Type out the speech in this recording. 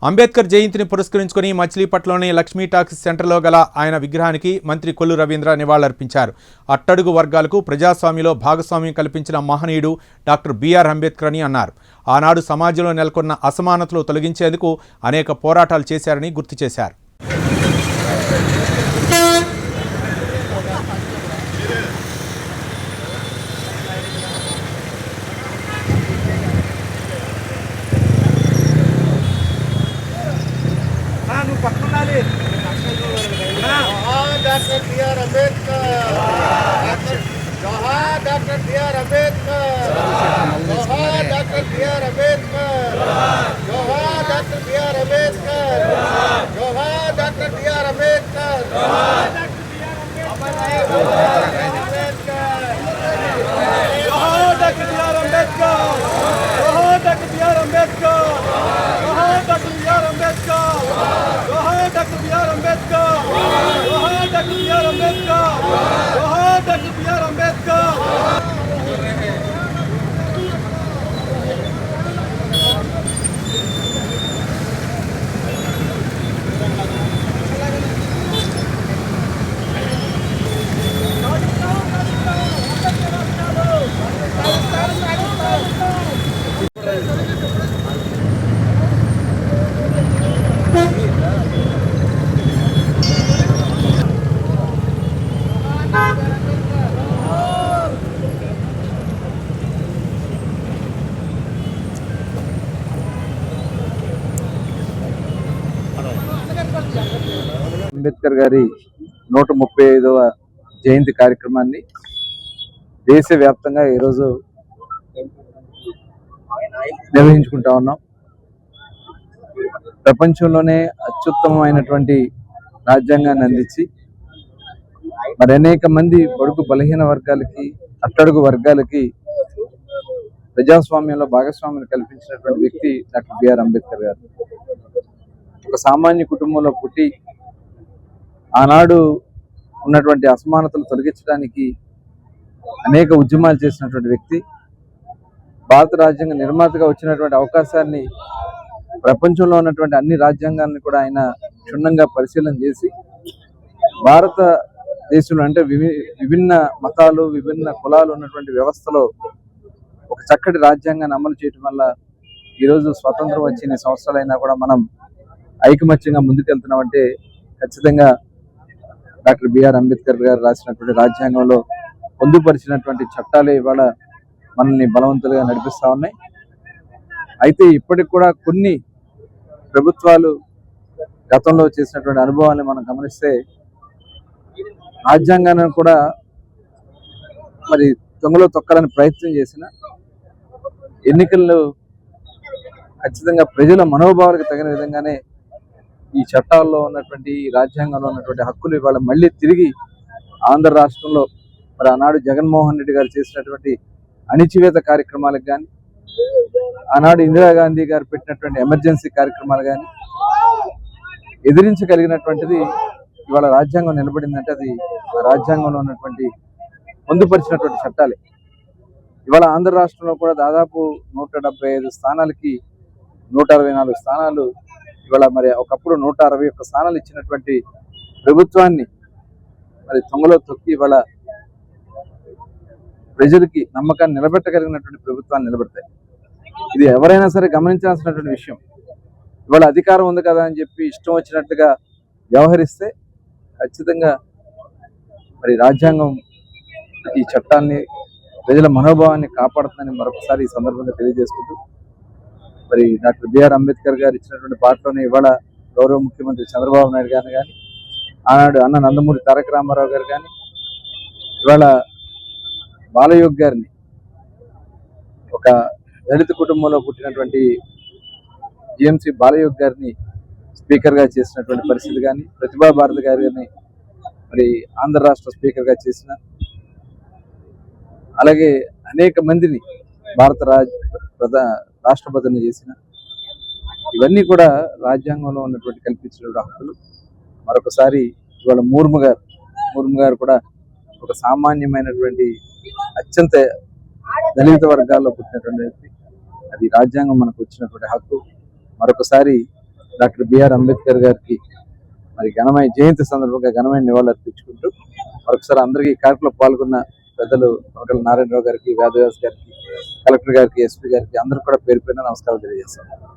అంబేద్కర్ జయంతిని పురస్కరించుకుని మచిలీపట్నంలోని లక్ష్మీ టాకీస్ సెంటర్లో గల ఆయన విగ్రహానికి మంత్రి కొల్లు రవీంద్ర నివాళులర్పించారు. అట్టడుగు వర్గాలకు ప్రజాస్వామ్యంలో భాగస్వామ్యం కల్పించిన మహనీయుడు డాక్టర్ బిఆర్ అంబేద్కర్ అని అన్నారు. ఆనాడు సమాజంలో నెలకొన్న అసమానతలు తొలగించేందుకు అనేక పోరాటాలు చేశారని గుర్తు చేశారు. Doctor B R. अम्बेडकर, जोहार डॉक्टर बी.आर. अम्बेडकर, जोहार डॉक्टर बी.आर. अम्बेडकर, जोहार डॉक्टर बी.आर. अम्बेडकर, जोहार डॉक्टर बी.आर. अम्बेडकर, जोहार डॉक्टर बी.आर. अम्बेडकर, जोहार डॉक्टर बी.आर. अम्बेडकर, जोहार डॉक्टर बी.आर. अम्बेडकर, जोहार डॉक्टर बी.आर. अम्बेडकर, जोहार डॉक्टर बी.आर. अम्बेडकर, जोहार डॉक्टर बी.आर. अम्बेडकर। అంబేద్కర్ గారి 135వ జయంతి కార్యక్రమాన్ని దేశవ్యాప్తంగా ఈరోజు నిర్వహించుకుంటా ఉన్నాం. ప్రపంచంలోనే అత్యుత్తమమైనటువంటి రాజ్యాంగాన్ని అందించి మరి అనేక మంది బడుగు బలహీన వర్గాలకి అట్టడుగు వర్గాలకి ప్రజాస్వామ్యంలో భాగస్వామ్యం కల్పించినటువంటి వ్యక్తి డాక్టర్ బిఆర్ అంబేద్కర్ గారు. ఒక సామాన్య కుటుంబంలో పుట్టి ఆనాడు ఉన్నటువంటి అసమానతలు తొలగించడానికి అనేక ఉద్యమాలు చేసినటువంటి వ్యక్తి. భారత రాజ్యాంగ నిర్మాతగా వచ్చినటువంటి అవకాశాన్ని ప్రపంచంలో ఉన్నటువంటి అన్ని రాజ్యాంగాలను కూడా ఆయన క్షుణ్ణంగా పరిశీలన చేసి భారతదేశంలో అంటే విభిన్న మతాలు విభిన్న కులాలు ఉన్నటువంటి వ్యవస్థలో ఒక చక్కటి రాజ్యాంగాన్ని అమలు చేయడం వల్ల ఈరోజు స్వతంత్రం వచ్చి ఇన్ని సంవత్సరాలైనా కూడా మనం ఐకమత్యంగా ముందుకెళ్తున్నామంటే ఖచ్చితంగా డాక్టర్ బిఆర్ అంబేద్కర్ గారు రాసినటువంటి రాజ్యాంగంలో పొందుపరిచినటువంటి చట్టాలే ఇవాళ మనల్ని బలవంతులుగా నడిపిస్తూ ఉన్నాయి. అయితే ఇప్పటికి కూడా కొన్ని ప్రభుత్వాలు గతంలో చేసినటువంటి అనుభవాన్ని మనం గమనిస్తే రాజ్యాంగాన్ని కూడా మరి దొంగలో తొక్కాలని ప్రయత్నం చేసిన ఎన్నికల్లో ఖచ్చితంగా ప్రజల మనోభావాలకు తగిన విధంగానే ఈ చట్టాల్లో ఉన్నటువంటి రాజ్యాంగంలో ఉన్నటువంటి హక్కులు ఇవాళ మళ్ళీ తిరిగి ఆంధ్ర రాష్ట్రంలో మరి ఆనాడు జగన్మోహన్ రెడ్డి గారు చేసినటువంటి అణిచివేత కార్యక్రమాలకు కానీ ఆనాడు ఇందిరాగాంధీ గారు పెట్టినటువంటి ఎమర్జెన్సీ కార్యక్రమాలు కానీ ఎదిరించగలిగినటువంటిది ఇవాళ రాజ్యాంగం నిలబడిందంటే అది రాజ్యాంగంలో ఉన్నటువంటి పొందుపరిచినటువంటి చట్టాలే. ఇవాళ ఆంధ్ర రాష్ట్రంలో కూడా దాదాపు 175 స్థానాలకి 164 స్థానాలు ఇవాళ మరి ఒకప్పుడు 161 స్థానాలు ఇచ్చినటువంటి ప్రభుత్వాన్ని మరి తొంగలో తొక్కి ఇవాళ ప్రజలకి నమ్మకాన్ని నిలబెట్టగలిగినటువంటి ప్రభుత్వాన్ని నిలబెడతాయి. ఇది ఎవరైనా సరే గమనించాల్సినటువంటి విషయం. ఇవాళ అధికారం ఉంది కదా అని చెప్పి ఇష్టం వచ్చినట్టుగా వ్యవహరిస్తే ఖచ్చితంగా మరి రాజ్యాంగం ఈ చట్టాన్ని ప్రజల మనోభావాన్ని కాపాడుతుందని మరొకసారి ఈ సందర్భంగా తెలియజేసుకుంటూ మరి డాక్టర్ బిఆర్ అంబేద్కర్ గారు ఇచ్చినటువంటి పాటలోనే ఇవాళ గౌరవ ముఖ్యమంత్రి చంద్రబాబు నాయుడు గారిని కానీ ఆనాడు అన్న నందమూరి తారక రామారావు గారు కానీ ఇవాళ బాలయోగ్ గారిని ఒక దళిత కుటుంబంలో పుట్టినటువంటి జిఎంసి బాలయోగ్ గారిని స్పీకర్గా చేసినటువంటి పరిస్థితి కానీ ప్రతిభా భారతి గారిని మరి ఆంధ్ర రాష్ట్ర స్పీకర్గా చేసిన అలాగే అనేక మందిని భారత రాష్ట్రపతిని చేసిన ఇవన్నీ కూడా రాజ్యాంగంలో ఉన్నటువంటి కల్పించిన హక్కులు. మరొకసారి ఇవాళ ముర్ము గారు కూడా ఒక సామాన్యమైనటువంటి అత్యంత దళిత వర్గాల్లో పుట్టినటువంటి వ్యక్తి. అది రాజ్యాంగం మనకు వచ్చినటువంటి హక్కు. మరొకసారి డాక్టర్ బిఆర్ అంబేద్కర్ గారికి మరి ఘనమైన జయంతి సందర్భంగా ఘనమైన నివాళులు అర్పించుకుంటూ మరొకసారి అందరికీ ఈ కార్యక్రమంలో పాల్గొన్న పెద్దలు కొనకళ్ళ నారాయణరావు గారికి, వేదవ్యాస్ గారికి, కలెక్టర్ గారికి, ఎస్పీ గారికి అందరూ కూడా పేరు పేరున నమస్కారాలు తెలియజేస్తాను.